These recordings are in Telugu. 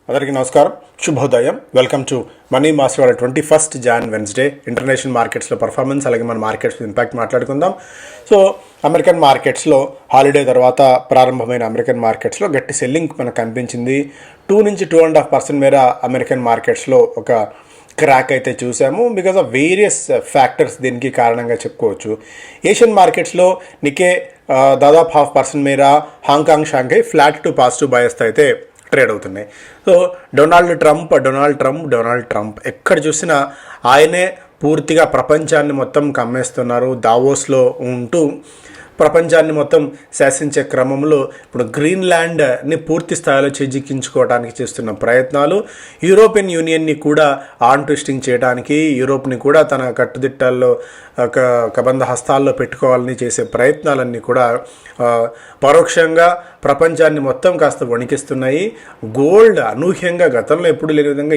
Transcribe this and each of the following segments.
అందరికీ నమస్కారం, శుభోదయం. వెల్కమ్ టు మనీ మాస్టర్ వాళ్ళ 21st Jan వెన్స్డే ఇంటర్నేషనల్ మార్కెట్స్లో పర్ఫార్మెన్స్, అలాగే మన మార్కెట్స్ ఇంపాక్ట్ మాట్లాడుకుందాం. సో అమెరికన్ మార్కెట్స్లో హాలిడే తర్వాత ప్రారంభమైన అమెరికన్ మార్కెట్స్లో గట్టి సెల్లింగ్ మనకు కనిపించింది. 2 నుంచి 2.5% మేర అమెరికన్ మార్కెట్స్లో ఒక క్రాక్ అయితే చూసాము. బికాజ్ ఆఫ్ వేరియస్ ఫ్యాక్టర్స్ దీనికి కారణంగా చెప్పుకోవచ్చు. ఏషియన్ మార్కెట్స్లో నికే దాదాపు 0.5% మేర, Hong Kong, Shanghai flat to positive బయాస్తో అయితే ట్రేడ్ అవుతున్నాయి. సో డొనాల్డ్ ట్రంప్ ఎక్కడ చూసినా ఆయనే పూర్తిగా ప్రపంచాన్ని మొత్తం కమ్మేస్తున్నారు. దావోస్లో ఉంటూ ప్రపంచాన్ని మొత్తం శాసించే క్రమంలో ఇప్పుడు గ్రీన్లాండ్ని పూర్తి స్థాయిలో చేజిక్కించుకోవడానికి చేస్తున్న ప్రయత్నాలు, యూరోపియన్ యూనియన్ని కూడా ఆన్ ట్విస్టింగ్ చేయడానికి, యూరోప్ని కూడా తన కట్టుదిట్టాల్లో కబంధ హస్తాల్లో పెట్టుకోవాలని చేసే ప్రయత్నాలన్నీ కూడా పరోక్షంగా ప్రపంచాన్ని మొత్తం కాస్త వణికిస్తున్నాయి. గోల్డ్ అనూహ్యంగా గతంలో ఎప్పుడు లేని విధంగా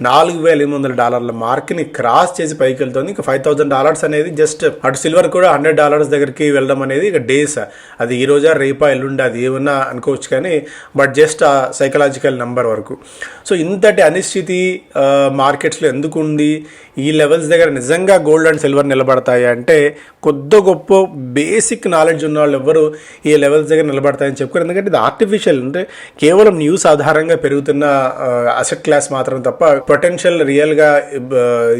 $4,800 మార్క్ని క్రాస్ చేసి పైకి వెళ్తుంది. ఇంకా $5,000 అనేది జస్ట్ అటు సిల్వర్ కూడా $100 దగ్గరికి వెళ్ళడం అనేది ఇక డేస్, అది ఈ రోజా రేపా ఎల్లుండి అది ఏమన్నా అనుకోవచ్చు, కానీ బట్ జస్ట్ ఆ సైకలాజికల్ నెంబర్ వరకు. సో ఇంతటి అనిశ్చితి మార్కెట్స్లో ఎందుకు ఉంది? ఈ లెవెల్స్ దగ్గర నిజంగా గోల్డ్ అండ్ సిల్వర్ నిలబడతాయి అంటే కొద్ది గొప్ప బేసిక్ నాలెడ్జ్ ఉన్న వాళ్ళు ఎవ్వరు ఈ లెవెల్స్ దగ్గర నిలబడతాయని చెప్పుకోరు. ఎందుకంటే ఇది ఆర్టిఫిషియల్, అంటే కేవలం న్యూస్ ఆధారంగా పెరుగుతున్న అసెట్ క్లాస్ మాత్రం తప్ప పొటెన్షియల్ రియల్గా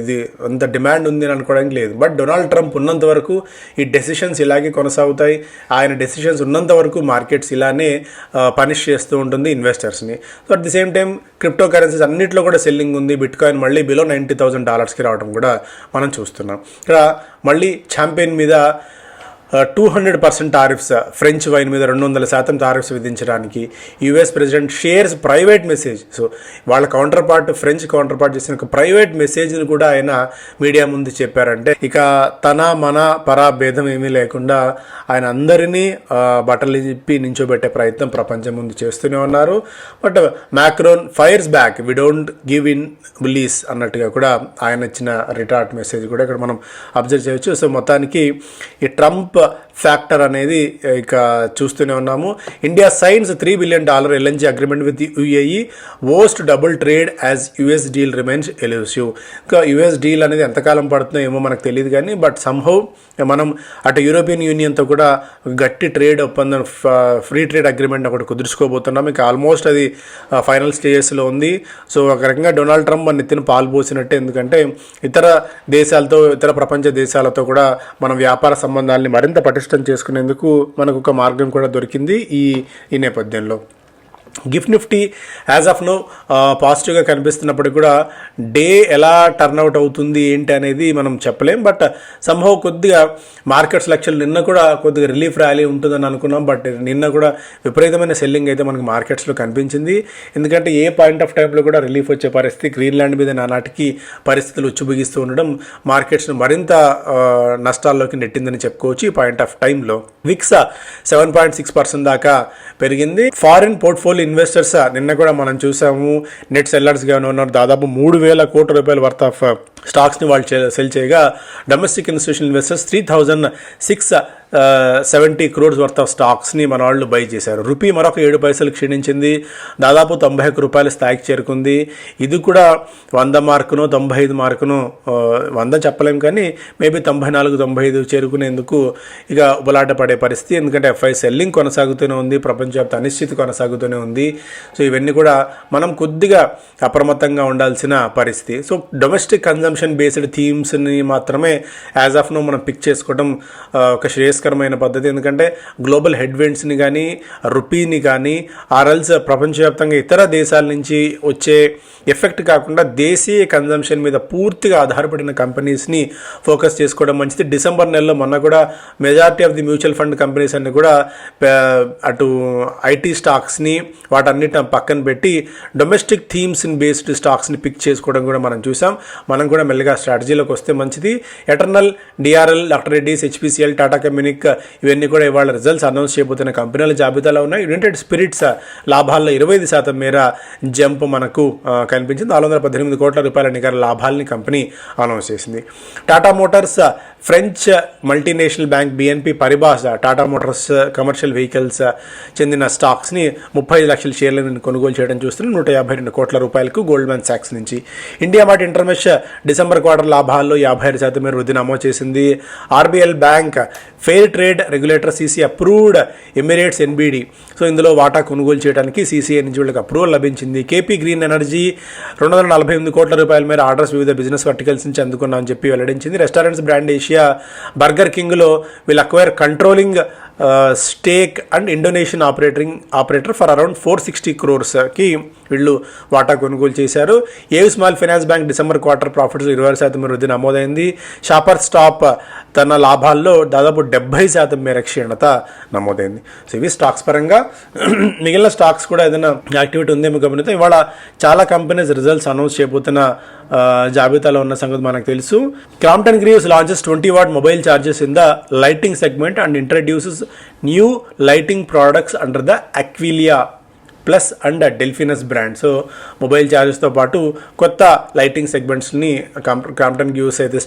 ఇది అంత డిమాండ్ ఉంది అని అనుకోవడానికి లేదు. బట్ డొనాల్డ్ ట్రంప్ ఉన్నంత వరకు ఈ డెసిషన్స్ ఇలాగే కొనసాగుతాయి. ఆయన డెసిషన్స్ ఉన్నంత వరకు మార్కెట్స్ ఇలానే పనిష్ చేస్తూ ఉంటుంది ఇన్వెస్టర్స్ని. So at the same time cryptocurrencies అన్నింటిలో కూడా సెల్లింగ్ ఉంది. బిట్ కాయిన్ మళ్ళీ బిలో $90,000కి రావడం కూడా మనం చూస్తున్నాం. ఇక్కడ మళ్ళీ ఛాంపియన్ మీద 200% టారిఫ్స్, ఫ్రెంచ్ వైన్ మీద 200% టారిఫ్స్ విధించడానికి US president shares private message. So వాళ్ళ ఫ్రెంచ్ కౌంటర్ పార్ట్ చేసిన ఒక ప్రైవేట్ మెసేజ్ని కూడా ఆయన మీడియా ముందు చెప్పారంటే ఇక తన మన పరా భేదం ఏమీ లేకుండా ఆయన అందరినీ బట్టలు చెప్పి నించోబెట్టే ప్రయత్నం ప్రపంచం ముందు చేస్తూనే ఉన్నారు. But Macron fires back, we don't give in bullies అన్నట్టుగా కూడా ఆయన ఇచ్చిన రిటార్ట్ మెసేజ్ కూడా ఇక్కడ మనం అబ్జర్వ్ చేయొచ్చు. సో మొత్తానికి ఈ ట్రంప్ ఫ్యాక్టర్ అనేది ఇక చూస్తూనే ఉన్నాము. India signs $3 billion LNG agreement with UAE, vows double trade as US deal remains elusive. ఇంకా యుఎస్ డీల్ అనేది ఎంతకాలం పడుతుందో ఏమో మనకు తెలియదు, కానీ బట్ సంహౌ మనం అటు యూరోపియన్ యూనియన్తో కూడా గట్టి ట్రేడ్ ఒప్పందం, ఫ్రీ ట్రేడ్ అగ్రిమెంట్ ఒకటి కుదుర్చుకోబోతున్నాం. ఇక ఆల్మోస్ట్ అది ఫైనల్ స్టేజెస్లో ఉంది. సో ఒక రకంగా డొనాల్డ్ ట్రంప్ మన నెత్తిన పాలు పోసినట్టే, ఎందుకంటే ఇతర ప్రపంచ దేశాలతో కూడా మన వ్యాపార సంబంధాలని మరింత పటిష్టం చేసుకునేందుకు మనకు ఒక మార్గం కూడా దొరికింది ఈ నేపథ్యంలో. GIFT Nifty as of now పాజిటివ్గా కనిపిస్తున్నప్పటికీ కూడా డే ఎలా టర్న్అవుట్ అవుతుంది ఏంటి అనేది మనం చెప్పలేం. బట్ సంహౌ కొద్దిగా మార్కెట్స్ లక్ష్యాలు నిన్న కూడా కొద్దిగా రిలీఫ్ ర్యాలీ ఉంటుందని అనుకున్నాం. బట్ నిన్న కూడా విపరీతమైన సెల్లింగ్ అయితే మనకు మార్కెట్స్లో కనిపించింది. ఎందుకంటే ఏ పాయింట్ ఆఫ్ టైంలో కూడా రిలీఫ్ వచ్చే పరిస్థితి, గ్రీన్లాండ్ మీద నానాటికి పరిస్థితులు ఉచ్చుబిగిస్తూ ఉండడం మార్కెట్స్ను మరింత నష్టాల్లోకి నెట్టిందని చెప్పుకోవచ్చు. ఈ పాయింట్ ఆఫ్ టైంలో విక్స్ 7.6% దాకా పెరిగింది. ఫారిన్ పోర్ట్ఫోలియో ఇన్వెస్టర్స్ నిన్న కూడా మనం చూసాము, నెట్ సెల్లర్స్గానే ఉన్నారు. దాదాపు 3,000 కోట్ల రూపాయల వర్త్ ఆఫ్ స్టాక్స్ని వాళ్ళు సెల్ చేయగా, domestic institutional investors 3,670 crores worth of స్టాక్స్ని మన వాళ్ళు బై చేశారు. రూపీ మరొక 7 పైసలు క్షీణించింది, దాదాపు 91 రూపాయల స్థాయికి చేరుకుంది. ఇది కూడా 100 మార్కును 95 మార్కును 100 చెప్పలేం, కానీ మేబీ 94-95 చేరుకునేందుకు ఇక ఉబలాట పడే పరిస్థితి. ఎందుకంటే FI సెల్లింగ్ కొనసాగుతూనే ఉంది, ప్రపంచవ్యాప్త అనిశ్చితి కొనసాగుతూనే ఉంది. సో ఇవన్నీ కూడా మనం కొద్దిగా అప్రమత్తంగా ఉండాల్సిన పరిస్థితి. సో డొమెస్టిక్ కన్జంప్షన్ బేస్డ్ థీమ్స్ని మాత్రమే యాజ్ ఆఫ్ నో మనం పిక్ చేసుకోవడం ఒక శ్రేయస్కరమైన పద్ధతి. ఎందుకంటే గ్లోబల్ హెడ్విండ్స్ని కానీ, రూపీని కానీ, ఆర్ఎల్స్ ప్రపంచవ్యాప్తంగా ఇతర దేశాల నుంచి వచ్చే ఎఫెక్ట్ కాకుండా దేశీయ కన్జంప్షన్ మీద పూర్తిగా ఆధారపడిన కంపెనీస్ని ఫోకస్ చేసుకోవడం మంచిది. డిసెంబర్ నెలలో మొన్న కూడా majority of the mutual fund companies అన్ని కూడా అటు ఐటీ స్టాక్స్ని వాటన్నిటిని పక్కన పెట్టి డొమెస్టిక్ థీమ్స్ని బేస్డ్ స్టాక్స్ని పిక్ చేసుకోవడం కూడా మనం చూసాం. మనం కూడా మెల్లగా స్ట్రాటజీలోకి వస్తే మంచిది. ఎటర్నల్, డిఆర్ఎల్, డాక్టర్ రెడ్డిస్, హెచ్పిసిఎల్, టాటా కమ్యూనిక్ ఇవన్నీ కూడా ఇవాళ రిజల్ట్స్ అనౌన్స్ చేయబోతున్న కంపెనీల జాబితాలో ఉన్నాయి. యునైటెడ్ స్పిరిట్స్ లాభాల్లో 25% మేర జంప్ మనకు కనిపించింది. 418 కోట్ల రూపాయల నికర లాభాలని కంపెనీ అనౌన్స్ చేసింది. Tata Motors, French multinational bank BNP పరిబాస్ Tata Motors commercial vehicles చెందిన స్టాక్స్ని 35 లక్షల షేర్లను కొనుగోలు చేయడం చూస్తున్నాం 152 కోట్ల రూపాయలకు గోల్డ్మెన్ సాక్స్ నుంచి. India mart Intermesh December quarter లాభాల్లో 57% మేర వృద్ధి నమోదు చేసింది. RBL bank fair trade regulator CC approved Emirates NBD. So ఇందులో వాటా కొనుగోలు చేయడానికి సీసీఐ నుంచి వీళ్ళకి అప్రూవల్ లభించింది. కేపీ గ్రీన్ ఎనర్జీ 248 కోట్ల రూపాయల మేర ఆర్డర్స్ వివిధ బిజినెస్ వర్టికల్స్ నుంచి అందుకున్నామని చెప్పి వెల్లడించింది. రెస్టారెంట్స్ బ్రాండ్ ఏషియా బర్గర్ కింగ్లో వీళ్ళు acquire controlling stake and Indonesian operator for around 460 crores-కి వీళ్ళు వాటా కొనుగోలు చేశారు. AU small finance bank December quarter profits 26% వృద్ధి నమోదైంది. షాపర్ స్టాప్ తన లాభాల్లో దాదాపు 70% మేర క్షీణత నమోదైంది. సో ఇవి స్టాక్స్ పరంగా. మిగిలిన స్టాక్స్ కూడా ఏదైనా యాక్టివిటీ ఉందేమో గమనితే ఇవాళ చాలా కంపెనీస్ రిజల్ట్స్ అనౌన్స్ చేయబోతున్న జాబితాలో ఉన్న సంగతి మనకు తెలుసు. Crompton Greaves launches 20-watt mobile chargers in the lighting segment and introduces new lighting products under the Aquilia plus and Delphinus brand. So mobile ఛార్జెస్తో పాటు కొత్త లైటింగ్ సెగ్మెంట్స్ని క్రాంప్టన్ గ్రీవ్స్ అయితే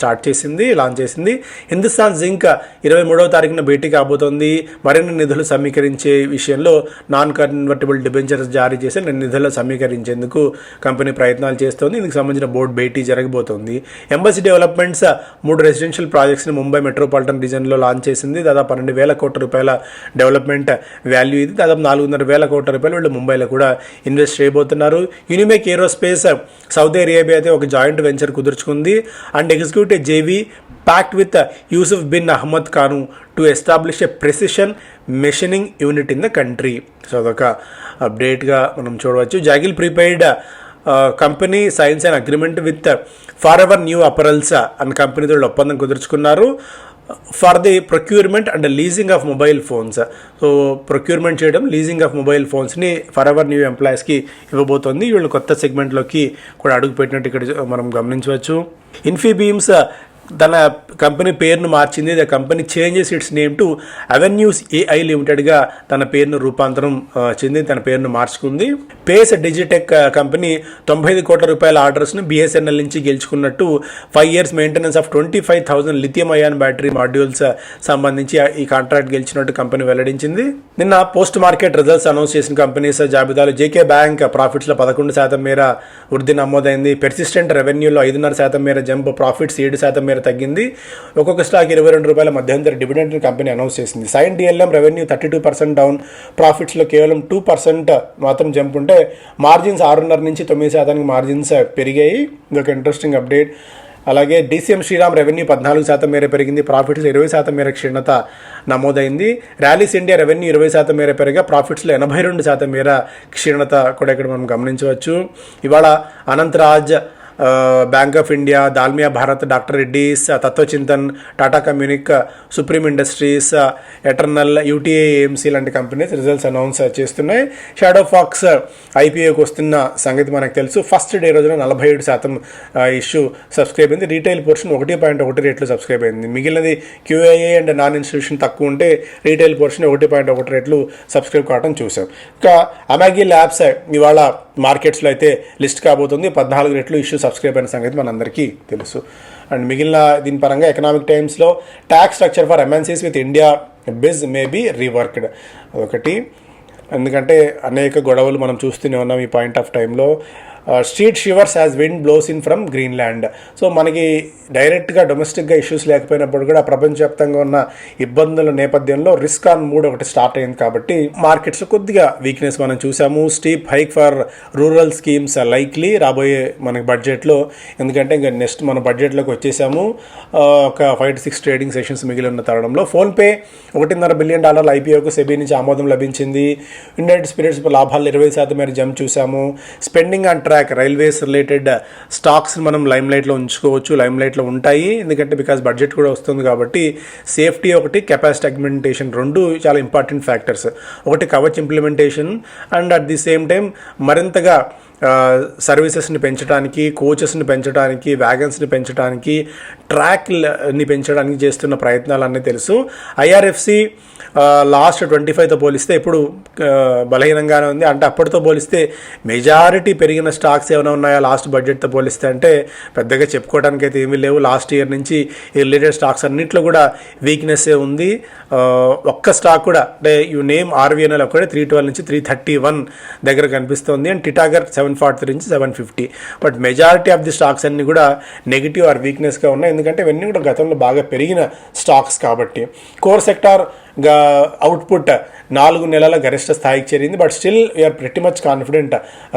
లాంచ్ చేసింది. హిందుస్థాన్ జింక్ 23వ తారీఖున భేటీ కాబోతోంది. మరిన్ని నిధులు సమీకరించే విషయంలో నాన్ కన్వర్టబుల్ డిబెంచర్స్ జారీ చేసి నిధులు సమీకరించేందుకు కంపెనీ ప్రయత్నాలు చేస్తోంది. ఇందుకు సంబంధించిన బోర్డు భేటీ జరగబోతోంది. ఎంబసీ డెవలప్మెంట్స్ 3 రెసిడెన్షియల్ ప్రాజెక్ట్స్ని ముంబై మెట్రోపాలిటన్ రీజన్లో లాంచ్ చేసింది. దాదాపు 12,000 కోట్ల రూపాయల డెవలప్మెంట్ వాల్యూ ఇది. దాదాపు 4,500 కోట్ల రూపాయలు వీళ్ళు ముంబైలో కూడా ఇన్వెస్ట్ చేయబోతున్నారు. యూనిమెక్ ఏరోస్పేస్ సౌదీ అరేబియా అయితే ఒక జాయింట్ వెంచర్ కుదుర్చుకుంది and executive JV pact with Yusuf bin Ahmed Kanoo to establish a precision machining unit in the country. So అదొక అప్డేట్గా మనం చూడవచ్చు. Zaggle prepaid company signs and agreement with Forevernew apparels అన్న కంపెనీతో ఒప్పందం కుదుర్చుకున్నారు for the procurement and leasing of mobile phones. So procurement చేయడం, లీజింగ్ ఆఫ్ మొబైల్ ఫోన్స్ని ఫర్ ఎవర్ న్యూ ఎంప్లాయీస్కి ఇవ్వబోతోంది. వీళ్ళు కొత్త సెగ్మెంట్లోకి కూడా అడుగు పెట్టినట్టు ఇక్కడ మనం గమనించవచ్చు. ఇన్ఫీబీమ్స్ తన కంపెనీ పేరును మార్చింది. The company changes its name to avenues AI లిమిటెడ్గా తన పేరును రూపాంతరం చెంది తన పేరును మార్చుకుంది. పేస్ డిజిటెక్ కంపెనీ 95 కోట్ల రూపాయల ఆర్డర్స్ను బిఎస్ఎన్ఎల్ నుంచి గెలుచుకున్నట్టు 5 years maintenance of 25,000 lithium ion battery modules సంబంధించి ఈ కాంట్రాక్ట్ గెలిచినట్టు కంపెనీ వెల్లడించింది. నిన్న పోస్ట్ మార్కెట్ రిజల్ట్స్ అనౌన్స్ చేసిన కంపెనీస్ జాబితాలో జేకే బ్యాంక్ ప్రాఫిట్స్లో 11% మేర వృద్ధి నమోదైంది. పెర్సిస్టెంట్ రెవెన్యూలో 5.5% మేర జంప్, ప్రాఫిట్స్ 7% మేర తగ్గింది. ఒక్కొక్క స్టాక్ ₹22 మధ్యంతర డివిడెండ్ కంపెనీ అనౌన్స్ చేసింది. సైన్ డిఎల్ఎం రెవెన్యూ 32% డౌన్, ప్రాఫిట్స్లో కేవలం 2% మాత్రం జంప్ ఉంటే మార్జిన్స్ 6.5 నుంచి 9% మార్జిన్స్ పెరిగాయి. ఇదొక ఇంట్రెస్టింగ్ అప్డేట్. అలాగే డీసీఎం శ్రీరామ్ రెవెన్యూ 14% మేర పెరిగింది, ప్రాఫిట్స్లో 20% మేర క్షీణత నమోదైంది. ర్యాలీస్ ఇండియా రెవెన్యూ 20% మేర పెరిగా, ప్రాఫిట్స్లో 82% మేర క్షీణత కూడా ఇక్కడ మనం గమనించవచ్చు. ఇవాళ అనంతరాజ్, బ్యాంక్ ఆఫ్ ఇండియా, దాల్మియా భారత్, డాక్టర్ రెడ్డీస్, తత్వచింతన్, టాటా కమ్యూనిక్, సుప్రీం ఇండస్ట్రీస్, ఎటర్నల్, యూటీఐ ఏఎంసీ లాంటి కంపెనీస్ రిజల్ట్స్ అనౌన్స్ చేస్తున్నాయి. షాడో ఫాక్స్ ఐపీఓకి వస్తున్న సంగతి మనకు తెలుసు. ఫస్ట్ డే రోజున 47% ఇష్యూ సబ్స్క్రైబ్ అయింది. రీటైల్ పోర్షన్ 1.1 రేట్లు సబ్స్క్రైబ్ అయింది. మిగిలినది క్యూఐఏ అండ్ నాన్ ఇన్స్టిట్యూషన్ తక్కువ ఉంటే రీటైల్ పోర్షన్ 1.1 రేట్లు సబ్స్క్రైబ్ కావడం చూసాం. ఇంకా అమాగి ల్యాబ్స్ ఇవాళ మార్కెట్స్లో అయితే లిస్ట్ కాబోతుంది. 14 రేట్లు ఇష్యూ సబ్స్క్రైబ్ అయిన సంగతి మనందరికీ తెలుసు. అండ్ మిగిలిన దీని పరంగా ఎకనామిక్ టైమ్స్లో tax structure for MNCs with India biz may be reworked ఒకటి. ఎందుకంటే అనేక గొడవలు మనం చూస్తూనే ఉన్నాం ఈ పాయింట్ ఆఫ్ టైంలో. Street shivers as wind blows in from Greenland. So మనకి డైరెక్ట్గా డొమెస్టిక్గా ఇష్యూస్ లేకపోయినప్పుడు కూడా ప్రపంచవ్యాప్తంగా ఉన్న ఇబ్బందుల నేపథ్యంలో రిస్క్ ఆన్ మూడ్ ఒకటి స్టార్ట్ అయింది కాబట్టి మార్కెట్స్లో కొద్దిగా వీక్నెస్ మనం చూసాము. Steep hike for rural schemes likely రాబోయే మనకి బడ్జెట్లో, ఎందుకంటే ఇంకా నెక్స్ట్ మన బడ్జెట్లోకి వచ్చేసాము. ఒక 5 to 6 ట్రేడింగ్ సెషన్స్ మిగిలి ఉన్న తరుణంలో ఫోన్పే $1.5 billion ఐపీఓకు సెబీ నుంచి ఆమోదం లభించింది. యునైటెడ్ స్పిరిట్స్ లాభాలు 20% మేర జంప్ చూసాము. Spending on track railways related stocks మనం లైమ్లైట్లో ఉంచుకోవచ్చు, లైమ్లైట్లో ఉంటాయి. ఎందుకంటే బికాస్ బడ్జెట్ కూడా వస్తుంది కాబట్టి సేఫ్టీ ఒకటి, కెపాసిటీ అగ్మెంటేషన్ 2 చాలా ఇంపార్టెంట్ ఫ్యాక్టర్స్. ఒకటి Kavach implementation and at the same time మరింతగా సర్వీసెస్ని పెంచడానికి, కోచెస్ని పెంచడానికి, వ్యాగన్స్ని పెంచడానికి, ట్రాక్ని పెంచడానికి చేస్తున్న ప్రయత్నాలన్నీ తెలుసు. ఐఆర్ఎఫ్సి లాస్ట్ 25తో పోలిస్తే ఇప్పుడు బలహీనంగానే ఉంది. అంటే అప్పటితో పోలిస్తే మెజారిటీ పెరిగిన స్టాక్స్ ఏమైనా ఉన్నాయా లాస్ట్ బడ్జెట్తో పోలిస్తే అంటే పెద్దగా చెప్పుకోవడానికి అయితే ఏమీ లేవు. లాస్ట్ ఇయర్ నుంచి ఈ రిలేటెడ్ స్టాక్స్ అన్నింటిలో కూడా వీక్నెస్సే ఉంది. ఒక్క స్టాక్ కూడా అంటే యూ నేమ్ ఆర్వీఎన్ఎల్ ఒక్కడే 312 నుంచి 331 దగ్గర కనిపిస్తుంది. అండ్ టిటాగర్ 743 నుంచి 750. But majority of the stocks అన్నీ కూడా నెగిటివ్ ఆర్ వీక్నెస్గా ఉన్నాయి. ఎందుకంటే ఇవన్నీ కూడా గతంలో బాగా పెరిగిన స్టాక్స్ కాబట్టి. కోర్ సెక్టార్ అవుట్పుట్ 4 నెలల గరిష్ట స్థాయికి చేరింది. But still we're pretty much confident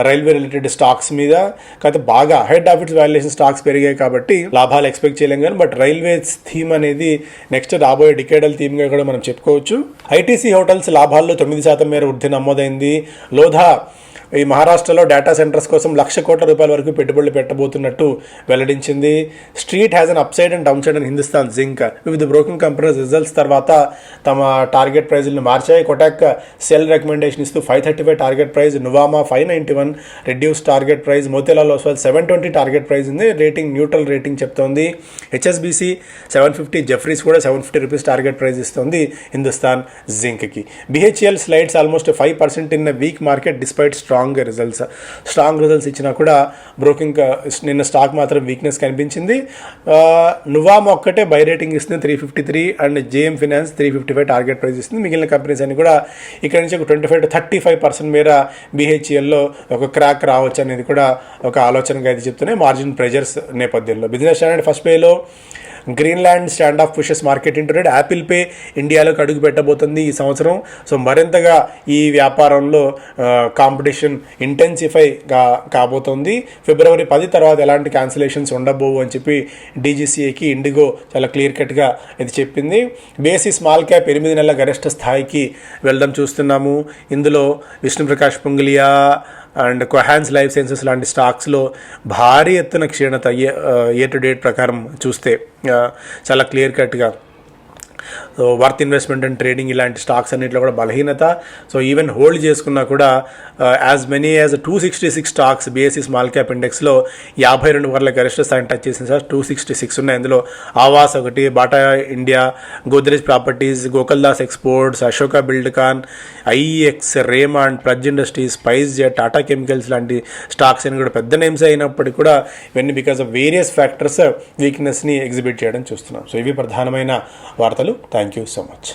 railway related stocks మీద. కాకపోతే బాగా హెడ్ ఆఫీస్ వాల్యుయేషన్ స్టాక్స్ పెరిగాయి కాబట్టి లాభాలు ఎక్స్పెక్ట్ చేయలేం. కానీ బట్ రైల్వేస్ థీమ్ అనేది నెక్స్ట్ రాబోయే డికేడల్ థీమ్గా కూడా మనం చెప్పుకోవచ్చు. ఐటీసీ హోటల్స్ లాభాల్లో 9% మేర వృద్ధి నమోదైంది. లోధా ఈ మహారాష్ట్రలో డేటా సెంటర్స్ కోసం 1,00,000 కోట్ల రూపాయల వరకు పెట్టుబడులు పెట్టబోతున్నట్టు వెల్లడించింది. Street has an up side and down side and Hindustan zinc వివిధ బ్రోకింగ్ కంపెనీస్ రిజల్ట్స్ తర్వాత తమ టార్గెట్ ప్రైజ్లను మార్చాయి. కొటాక్ సెల్ రికమెండేషన్ ఇస్తూ 535 target price, Nuvama 591 reduce target price, Motilal Oswal 720 target price ఉంది. రేటింగ్ న్యూట్రల్ రేటింగ్ చెప్తోంది. హెచ్ఎస్బిసి 750, జెఫ్రీస్ కూడా 750 రూపీస్ టార్గెట్ ప్రైజ్ ఇస్తుంది హిందుస్థాన్ జింక్కి. BHEL slides almost 5% in weak market despite strong results ఇచ్చినా కూడా బ్రోకింగ్ నిన్న స్టాక్ మాత్రం వీక్నెస్ కనిపించింది. నువామా ఒక్కటే బై రేటింగ్ ఇస్తుంది 353 and JM Finance 355 target price ఇస్తుంది. మిగిలిన కంపెనీస్ అన్ని కూడా ఇక్కడ నుంచి ఒక 25 to 35% మేర బిహెచ్ఎల్లో ఒక క్రాక్ రావచ్చు అనేది కూడా ఒక ఆలోచనగా అయితే చెప్తున్నాయి మార్జిన్ ప్రెజర్స్ నేపథ్యంలో. బిజినెస్ స్టాండర్డ్ ఫస్ట్ పేలో Greenland standoff pushes market internet Apple Pay ఇండియాలోకి అడుగు పెట్టబోతుంది ఈ సంవత్సరం. సో మరింతగా ఈ వ్యాపారంలో కాంపిటీషన్ ఇంటెన్సిఫై కాబోతోంది. ఫిబ్రవరి 10 తర్వాత ఎలాంటి క్యాన్సిలేషన్స్ ఉండబోవు అని చెప్పి డీజీసీఏకి ఇండిగో చాలా క్లియర్ కట్గా ఇది చెప్పింది. బేసి స్మాల్ క్యాప్ 8 నెలల గరిష్ట స్థాయికి వెళ్ళడం చూస్తున్నాము. ఇందులో విష్ణుప్రకాష్ పుంగలియా అండ్ కొహాన్స్ లైఫ్ సైన్సెస్ లాంటి స్టాక్స్లో భారీ ఎత్తున క్షీణత ఇయర్ టు డేట్ ప్రకారం చూస్తే చాలా క్లియర్ కట్గా. So worth investment and trading ఇలాంటి స్టాక్స్ అన్నింటిలో కూడా బలహీనత. సో ఈవెన్ హోల్డ్ చేసుకున్నా కూడా as many as 266 stocks BSE small cap ఇండెక్స్లో 52 వరల గరిష్ట స్థాయిని టచ్ చేసింది సార్. 266 ఉన్నాయి. ఇందులో ఆవాస్ ఒకటి, Bata India, Godrej Properties, Gokaldas Exports, Ashoka Buildcon, IEX, Raymond, Praj Industries, SpiceJet, Tata Chemicals లాంటి స్టాక్స్ అని కూడా పెద్ద నేమ్స్ అయినప్పటికీ కూడా ఇవన్నీ బికాస్ ఆఫ్ వేరియస్ ఫ్యాక్టర్స్ వీక్నెస్ని ఎగ్జిబిట్ చేయడం చూస్తున్నాం. సో ఇవి ప్రధానమైన వార్తలు. Thank you so much.